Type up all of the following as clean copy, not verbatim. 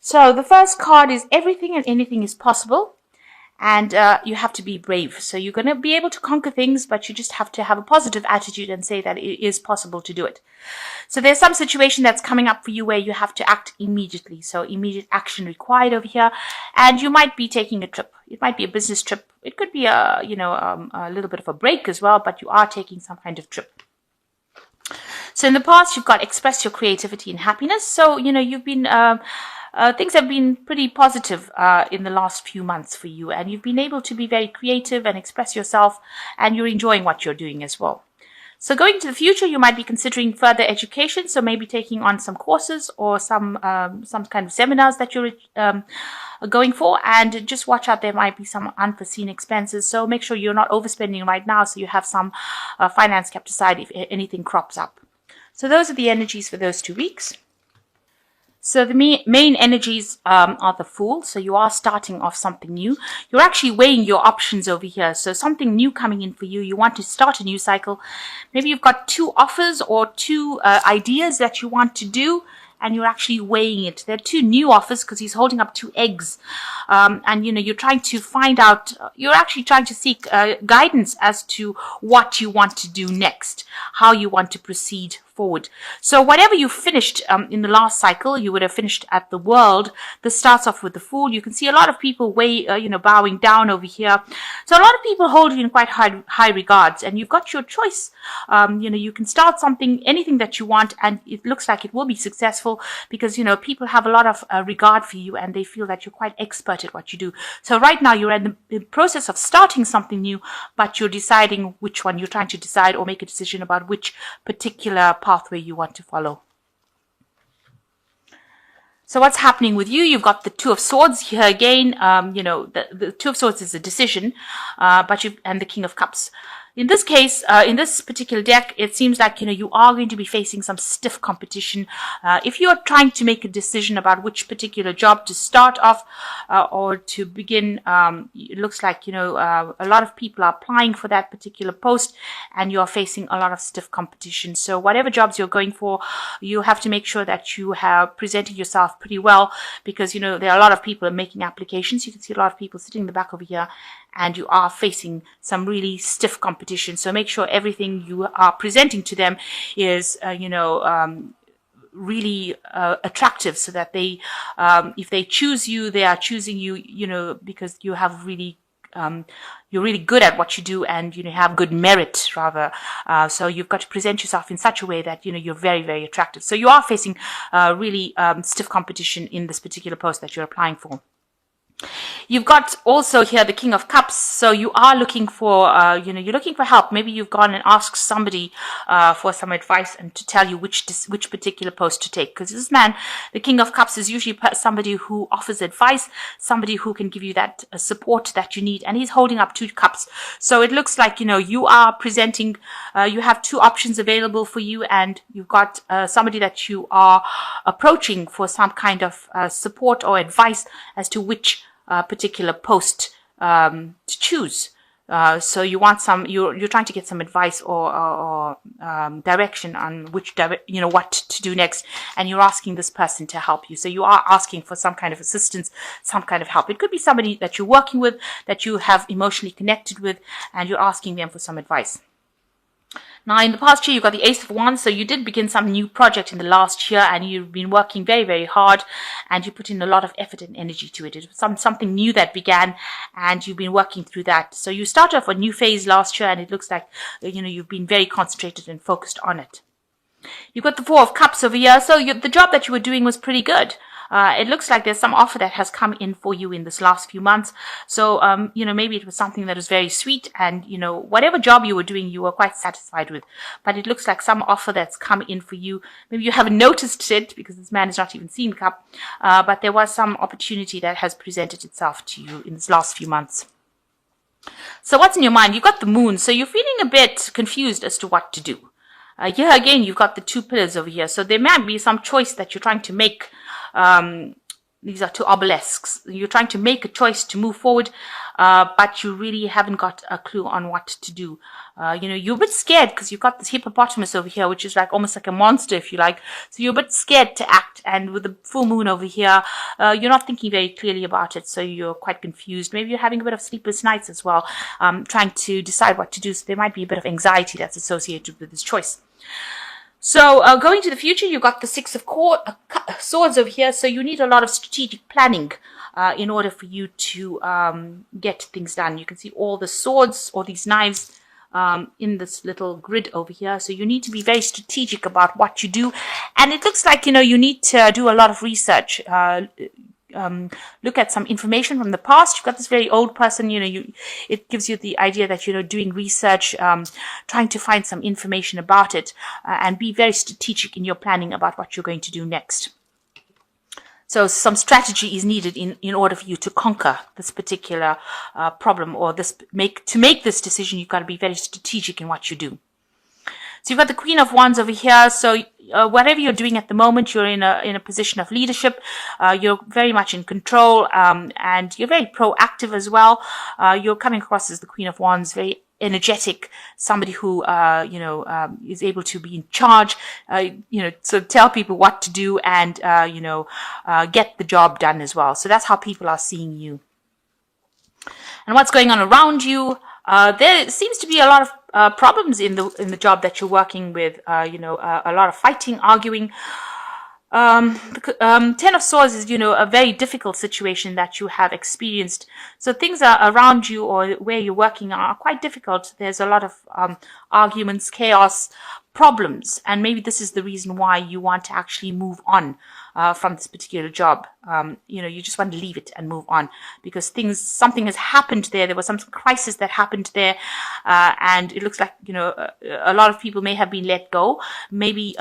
So the first card is everything and anything is possible. And you have to be brave. So you're going to be able to conquer things, but you just have to have a positive attitude and say that it is possible to do it. So there's some situation that's coming up for you where you have to act immediately. So immediate action required over here. And you might be taking a trip. It might be a business trip. It could be a little bit of a break as well, but you are taking some kind of trip. So in the past, you've got express your creativity and happiness. So, you've been... things have been pretty positive in the last few months for you, and you've been able to be very creative and express yourself, and you're enjoying what you're doing as well. So going to the future, you might be considering further education, so maybe taking on some courses or some kind of seminars that you're going for, and just watch out, there might be some unforeseen expenses, so make sure you're not overspending right now, so you have some finance kept aside if anything crops up. So those are the energies for those 2 weeks. So the main energies are the Fool. So you are starting off something new. You're actually weighing your options over here. So something new coming in for you. You want to start a new cycle. Maybe you've got 2 offers or 2 ideas that you want to do, and you're actually weighing it. There are 2 new offers because he's holding up 2 eggs. And, you're trying to find out, you're actually trying to seek guidance as to what you want to do next, how you want to proceed forward. So whatever you finished in the last cycle, you would have finished at the World. This starts off with the Fool. You can see a lot of people bowing down over here. So a lot of people hold you in quite high regards, and you've got your choice. You can start something, anything that you want, and it looks like it will be successful because, people have a lot of regard for you, and they feel that you're quite expert at what you do. So right now you're in the process of starting something new, but you're deciding which one. You're trying to decide or make a decision about which particular pathway you want to follow. So what's happening with you? You've got the 2 of Swords here again. The 2 of Swords is a decision, and the King of Cups. In this case, in this particular deck, it seems like, you are going to be facing some stiff competition. If you're trying to make a decision about which particular job to start off or to begin, it looks like, a lot of people are applying for that particular post, and you're facing a lot of stiff competition. So whatever jobs you're going for, you have to make sure that you have presented yourself pretty well, because, there are a lot of people making applications. You can see a lot of people sitting in the back over here, and you are facing some really stiff competition. So make sure everything you are presenting to them is, really attractive, so that they, if they choose you, they are choosing you, because you have really, you're really good at what you do, and, have good merit, rather. So you've got to present yourself in such a way that, you're very, very attractive. So you are facing really stiff competition in this particular post that you're applying for. You've got also here the King of Cups. So you are looking for, you're looking for help. Maybe you've gone and asked somebody for some advice and to tell you which particular post to take. Because this man, the King of Cups, is usually somebody who offers advice, somebody who can give you that support that you need. And he's holding up 2 cups. So it looks like, you are presenting, you have 2 options available for you, and you've got somebody that you are approaching for some kind of support or advice as to which particular post to choose. So you want you're trying to get some advice or direction on what to do next, and you're asking this person to help you. So you are asking for some kind of assistance, some kind of help. It could be somebody that you're working with, that you have emotionally connected with, and you're asking them for some advice. Now, in the past year, you've got the Ace of Wands, so you did begin some new project in the last year, and you've been working very, very hard, and you put in a lot of effort and energy to it. It was something new that began, and you've been working through that. So you started off a new phase last year, and it looks like, you've been very concentrated and focused on it. You've got the 4 of Cups over here, so the job that you were doing was pretty good. It looks like there's some offer that has come in for you in this last few months. So, maybe it was something that was very sweet, and, whatever job you were doing, you were quite satisfied with. But it looks like some offer that's come in for you. Maybe you haven't noticed it because this man has not even seen the cup. But there was some opportunity that has presented itself to you in this last few months. So what's in your mind? You've got the Moon. So you're feeling a bit confused as to what to do. Here again, you've got the 2 pillars over here. So there might be some choice that you're trying to make. These are 2 obelisks. You're trying to make a choice to move forward. but you really haven't got a clue on what to do. You're a bit scared because you've got this hippopotamus over here, which is like almost like a monster, if you like. So you're a bit scared to act. And with the full moon over here, you're not thinking very clearly about it. So you're quite confused. Maybe you're having a bit of sleepless nights as well, trying to decide what to do. So there might be a bit of anxiety that's associated with this choice. So going to the future, you've got the Six of Swords over here. So you need a lot of strategic planning in order for you to get things done. You can see all the swords or these knives in this little grid over here. So you need to be very strategic about what you do. And it looks like, you need to do a lot of research. Look at some information from the past. You've got this very old person, it gives you the idea that, doing research, trying to find some information about it, and be very strategic in your planning about what you're going to do next. So some strategy is needed in order for you to conquer this particular problem, or to make this decision. You've got to be very strategic in what you do. So you've got the Queen of Wands over here. So whatever you're doing at the moment, you're in a position of leadership. You're very much in control, and you're very proactive as well. You're coming across as the Queen of Wands, very energetic, somebody who is able to be in charge, so tell people what to do, and get the job done as well. So that's how people are seeing you. And what's going on around you? There seems to be a lot of problems in the job that you're working with. A lot of fighting, arguing. Ten of Swords is, a very difficult situation that you have experienced. So things are around you or where you're working are quite difficult. There's a lot of arguments, chaos, problems, and maybe this is the reason why you want to actually move on from this particular job. You just want to leave it and move on because something has happened there. There was some crisis that happened there, and it looks like a lot of people may have been let go. Maybe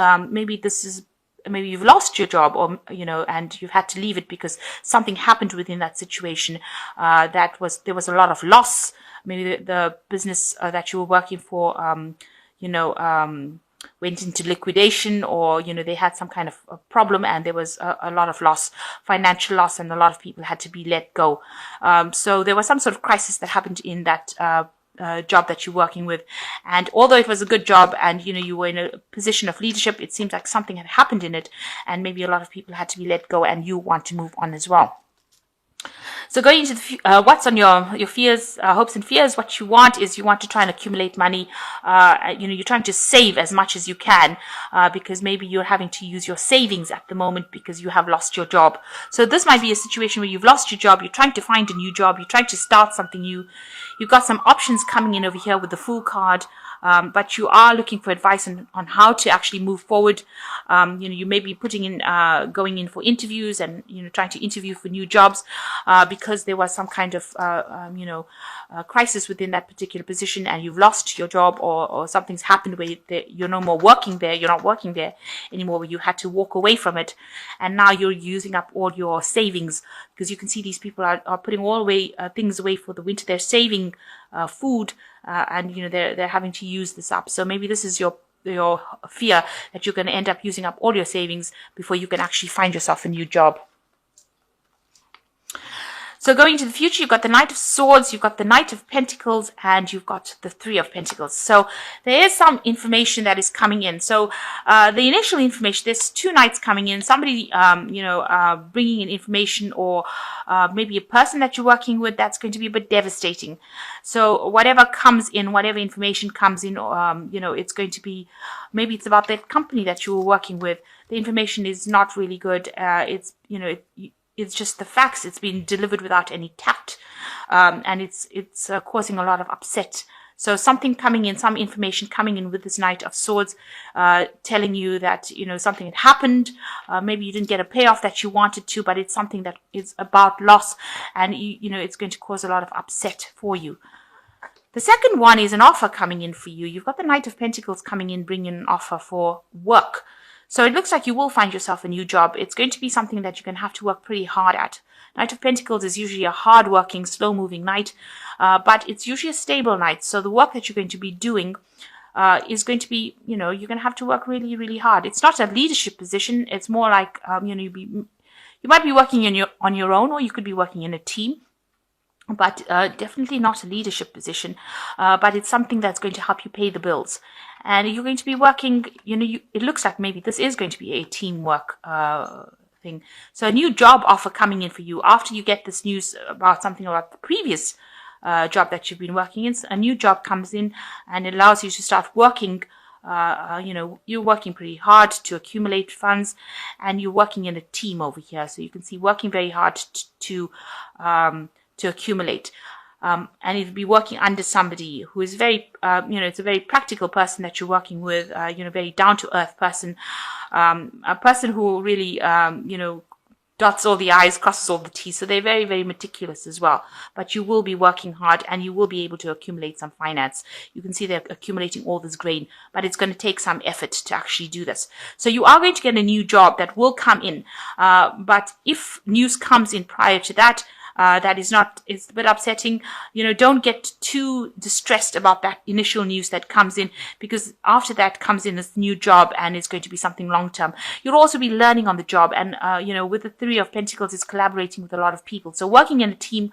you've lost your job, or and you've had to leave it because something happened within that situation. There was a lot of loss. Maybe the business that you were working for, went into liquidation, or they had some kind of a problem, and there was a lot of loss, financial loss, and a lot of people had to be let go. So there was some sort of crisis that happened in that job that you're working with, and although it was a good job and you were in a position of leadership, it seems like something had happened in it, and maybe a lot of people had to be let go, and you want to move on as well. So going into what's on your fears, hopes and fears, what you want is you want to try and accumulate money. You're trying to save as much as you can, because maybe you're having to use your savings at the moment because you have lost your job. So this might be a situation where you've lost your job, you're trying to find a new job, you're trying to start something new. You've got some options coming in over here with the Fool card. But you are looking for advice on how to actually move forward. You may be going in for interviews and, trying to interview for new jobs, because there was some kind of, crisis within that particular position, and you've lost your job, or something's happened where you're no more working there. You're not working there anymore, where you had to walk away from it. And now you're using up all your savings, because you can see these people are putting all things away for the winter. They're saving food, and they're having to use this up. So maybe this is your fear that you're going to end up using up all your savings before you can actually find yourself a new job. So going into the future, you've got the Knight of Swords, you've got the Knight of Pentacles, and you've got the Three of Pentacles. So there is some information that is coming in. So the initial information, there's two knights coming in, somebody, bringing in information, or maybe a person that you're working with that's going to be a bit devastating. So whatever comes in, whatever information comes in, it's going to be, maybe it's about that company that you were working with. The information is not really good. It's just the facts. It's been delivered without any tact, and it's causing a lot of upset. So something coming in, some information coming in with this Knight of Swords, telling you that something had happened. Maybe you didn't get a payoff that you wanted to, but it's something that is about loss, and it's going to cause a lot of upset for you. The second one is an offer coming in for you. You've got the Knight of Pentacles coming in, bringing an offer for work. So it looks like you will find yourself a new job. It's going to be something that you're going to have to work pretty hard at. Knight of Pentacles is usually a hard-working, slow-moving knight, but it's usually a stable knight. So the work that you're going to be doing is going to be, you're going to have to work really, really hard. It's not a leadership position. It's more like, you might be working on your own, or you could be working in a team. but definitely not a leadership position, but it's something that's going to help you pay the bills. And you're going to be working, it looks like maybe this is going to be a teamwork thing. So a new job offer coming in for you after you get this news about something about the previous job that you've been working in. So a new job comes in and it allows you to start working. You're working pretty hard to accumulate funds, and you're working in a team over here. So you can see working very hard to accumulate. And you'll be working under somebody who is very, it's a very practical person that you're working with, very down to earth person, a person who really, dots all the I's, crosses all the T's. So they're very, very meticulous as well. But you will be working hard and you will be able to accumulate some finance. You can see they're accumulating all this grain, but it's going to take some effort to actually do this. So you are going to get a new job that will come in. But if news comes in prior to that, it's a bit upsetting. Don't get too distressed about that initial news that comes in, because after that comes in this new job and it's going to be something long term. You'll also be learning on the job, and with the Three of Pentacles, it's collaborating with a lot of people. So working in a team,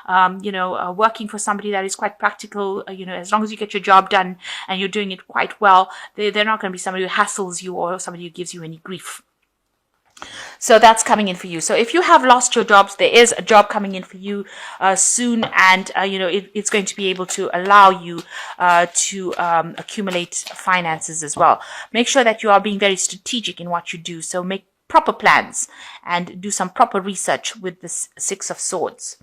working for somebody that is quite practical, as long as you get your job done and you're doing it quite well, they're not going to be somebody who hassles you or somebody who gives you any grief. So that's coming in for you. So if you have lost your jobs, there is a job coming in for you soon, and it's going to be able to allow you to accumulate finances as well. Make sure that you are being very strategic in what you do. So make proper plans and do some proper research with the Six of Swords,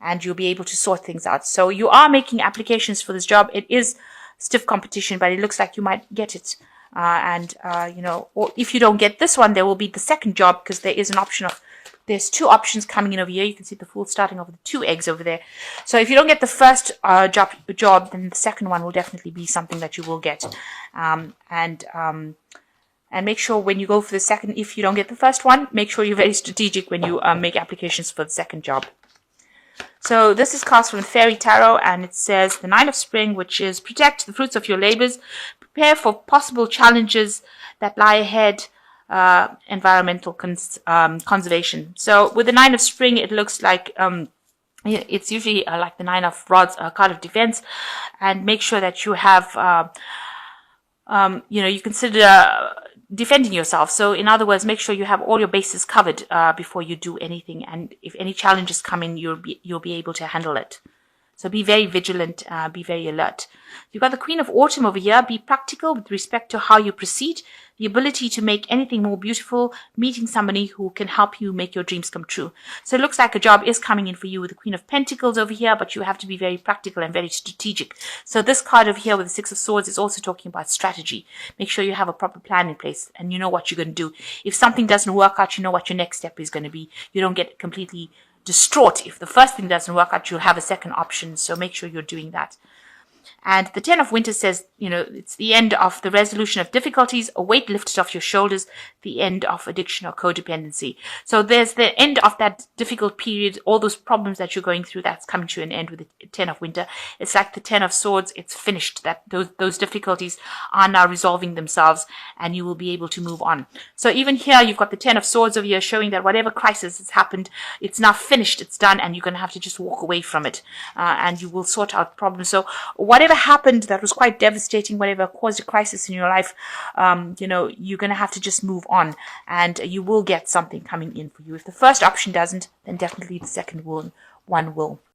and you'll be able to sort things out. So you are making applications for this job. It is stiff competition, but it looks like you might get it. Or if you don't get this one, there will be the second job, because there is an option there's two options coming in over here. You can see the Fool starting over the 2 eggs over there. So if you don't get the first job, then the second one will definitely be something that you will get. And make sure when you go for the second, if you don't get the first one, make sure you're very strategic when you make applications for the second job. So this is cast from the Fairy Tarot, and it says the Nine of Spring, which is protect the fruits of your labors, prepare for possible challenges that lie ahead, environmental conservation. So with the Nine of Spring, it looks like it's usually like the Nine of Rods, card of defense, and make sure that you have, you consider defending yourself. So in other words, make sure you have all your bases covered before you do anything, and if any challenges come in, you'll be able to handle it. So be very vigilant, be very alert. You've got the Queen of Autumn over here. Be practical with respect to how you proceed. The ability to make anything more beautiful, meeting somebody who can help you make your dreams come true. So it looks like a job is coming in for you with the Queen of Pentacles over here, but you have to be very practical and very strategic. So this card over here with the Six of Swords is also talking about strategy. Make sure you have a proper plan in place and you know what you're going to do. If something doesn't work out, you know what your next step is going to be. You don't get completely distraught. If the first thing doesn't work out, you'll have a second option. So make sure you're doing that. And the Ten of Winter says, it's the end of the resolution of difficulties, a weight lifted off your shoulders, the end of addiction or codependency. So there's the end of that difficult period, all those problems that you're going through, that's coming to an end with the Ten of Winter. It's like the Ten of Swords, it's finished. That those difficulties are now resolving themselves, and you will be able to move on. So even here, you've got the Ten of Swords over here showing that whatever crisis has happened, it's now finished, it's done, and you're going to have to just walk away from it, and you will sort out problems. So whatever happened that was quite devastating, whatever caused a crisis in your life, you're going to have to just move on, and you will get something coming in for you. If the first option doesn't, then definitely the second one will.